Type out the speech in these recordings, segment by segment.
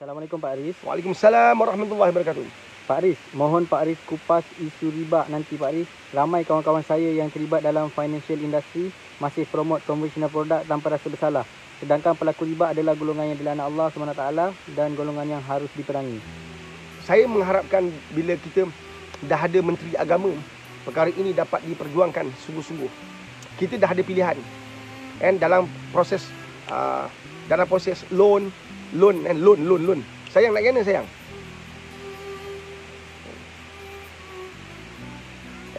Assalamualaikum Pak Aris. Waalaikumsalam warahmatullahi wabarakatuh. Pak Aris, mohon Pak Aris kupas isu riba nanti Pak Aris. Ramai kawan-kawan saya yang terlibat dalam financial industry masih promote conventional product tanpa rasa bersalah. Sedangkan pelaku riba adalah golongan yang dilaknat Allah SWT dan golongan yang harus diperangi. Saya mengharapkan bila kita dah ada Menteri Agama, perkara ini dapat diperjuangkan sungguh-sungguh. Kita dah ada pilihan. And dalam proses loan. Sayang nak kena sayang.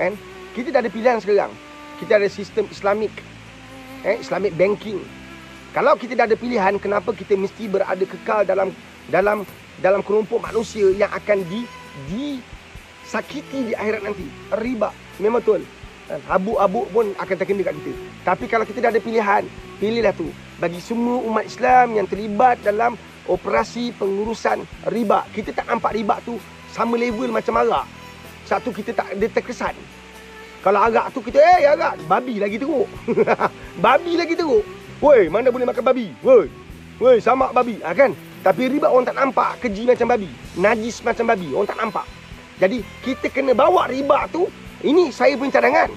And kita dah ada pilihan sekarang. Kita ada sistem Islamik, Islamic banking. Kalau kita dah ada pilihan, kenapa kita mesti berada kekal dalam kelompok manusia yang akan disakiti di akhirat nanti? Riba, memang betul. Habuk-habuk pun akan terkena kat kita. Tapi kalau kita dah ada pilihan, pilihlah tu. Bagi semua umat Islam yang terlibat dalam operasi pengurusan riba, kita tak nampak riba tu sama level macam arak. Satu, kita tak ada terkesan. Kalau arak tu kita, arak, babi lagi teruk. Babi lagi teruk. Woi, mana boleh makan babi? Woi, samak babi. Kan? Tapi riba orang tak nampak keji macam babi. Najis macam babi, orang tak nampak. Jadi, kita kena bawa riba tu. Ini saya punya cadangan.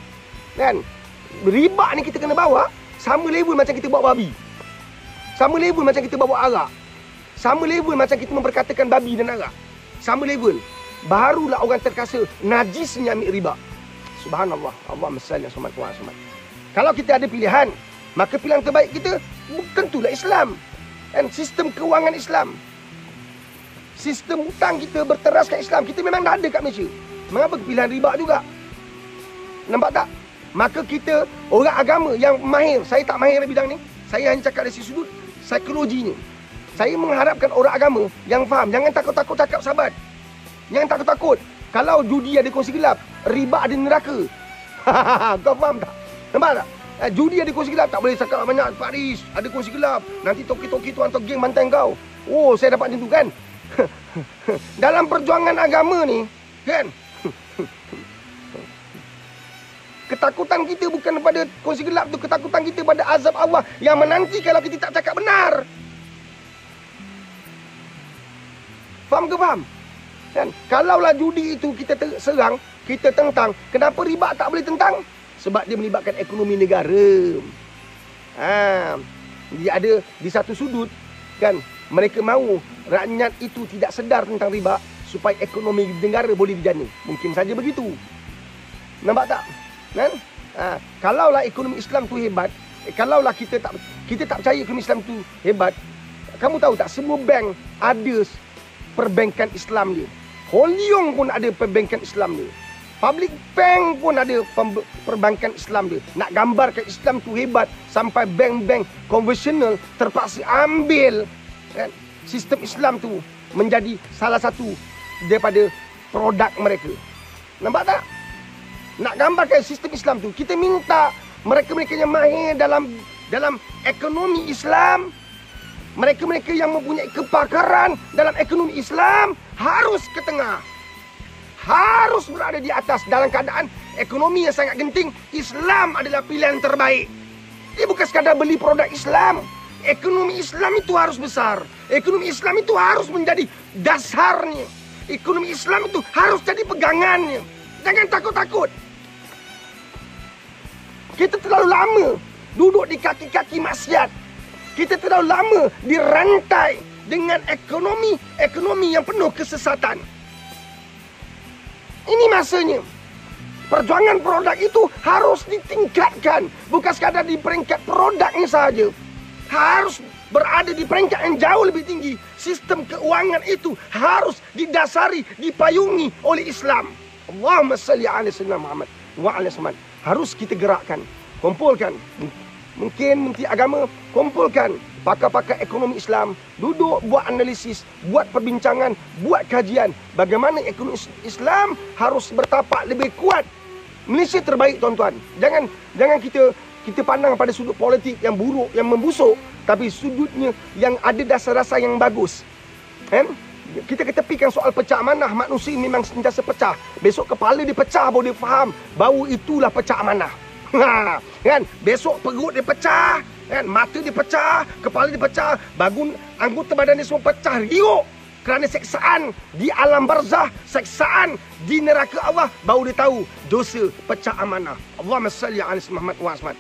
Kan? Riba ni kita kena bawa sama level macam kita bawa babi. Sama level macam kita bawa arak. Sama level macam kita memperkatakan babi dan arak. Sama level. Barulah orang terkasa najisnya ambil riba. Subhanallah. Allahumma salli ala Muhammad. Kalau kita ada pilihan, maka pilihan terbaik kita tentulah Islam. Dan sistem kewangan Islam. Sistem hutang kita berteraskan Islam. Kita memang dah ada kat Malaysia. Mengapa pilihan riba juga? Nampak tak? Maka kita orang agama yang mahir. Saya tak mahir dalam bidang ni. Saya hanya cakap dari sudut psikologinya. Saya mengharapkan orang agama yang faham. Jangan takut-takut cakap sahabat. Jangan takut-takut. Kalau judi ada kongsi gelap, riba ada neraka. Kau faham tak? Nampak tak? Judi ada kongsi gelap. Tak boleh cakap banyak. Pak Aris, ada kongsi gelap. Nanti toki-toki tu hantar geng mantan kau. Oh, saya dapat macam tu kan? Dalam perjuangan agama ni, kan? Ketakutan kita bukan pada kongsi gelap tu. Ketakutan kita pada azab Allah yang menanti kalau kita tak cakap benar. Faham ke faham? Kan? Kalaulah judi itu kita serang, kita tentang, kenapa riba tak boleh tentang? Sebab dia melibatkan ekonomi negara. Dia ada di satu sudut, kan? Mereka mahu rakyat itu tidak sedar tentang riba supaya ekonomi negara boleh dijana. Mungkin saja begitu. Nampak tak? Kan? Kalaulah ekonomi Islam tu hebat, kalaulah kita tak percaya ekonomi Islam tu hebat, kamu tahu tak semua bank ada perbankan Islam dia. Holiong pun ada perbankan Islam dia. Public bank pun ada perbankan Islam dia. Nak gambarkan Islam tu hebat sampai bank-bank konvensional terpaksa ambil, kan, sistem Islam tu menjadi salah satu daripada produk mereka. Nampak tak? Nak gambarkan sistem Islam tu, kita minta mereka-mereka yang mahir dalam ekonomi Islam, mereka-mereka yang mempunyai kepakaran dalam ekonomi Islam harus ke tengah. Harus berada di atas dalam keadaan ekonomi yang sangat genting. Islam adalah pilihan terbaik. Dia bukan sekadar beli produk Islam. Ekonomi Islam itu harus besar. Ekonomi Islam itu harus menjadi dasarnya. Ekonomi Islam itu harus jadi pegangannya. Jangan takut-takut. Kita terlalu lama duduk di kaki-kaki maksiat. Kita terlalu lama dirantai dengan ekonomi yang penuh kesesatan. Ini masanya. Perjuangan produk itu harus ditingkatkan. Bukan sekadar di peringkat produknya sahaja. Harus berada di peringkat yang jauh lebih tinggi. Sistem keuangan itu harus didasari, dipayungi oleh Islam. Allahumma salli ala sayyidina Muhammad wa ala Muhammad. Harus kita gerakkan, kumpulkan. Mungkin Menteri Agama kumpulkan pakar-pakar ekonomi Islam, duduk buat analisis, buat perbincangan, buat kajian bagaimana ekonomi Islam harus bertapak lebih kuat. Malaysia terbaik tuan-tuan. Jangan kita pandang pada sudut politik yang buruk, yang membusuk, tapi sudutnya yang ada dasar-dasar yang bagus. Kan? Kita ketepikan soal pecah amanah. Manusia memang sentiasa pecah. Besok kepala dia pecah baru dia faham bahawa itulah pecah amanah. Kan? Besok perut dia pecah, kan? Mata dia pecah, kepala dia pecah, anggota badan dia semua pecah, riuk. kerana seksaan di alam barzah, seksaan di neraka Allah, baru dia tahu dosa pecah amanah. Allahumma salli ala Muhammad wa Ahmad.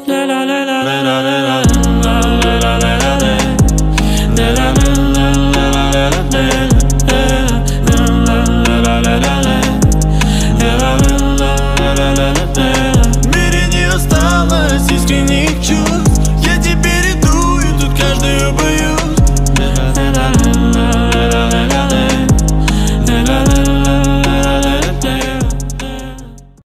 La la la la la la la.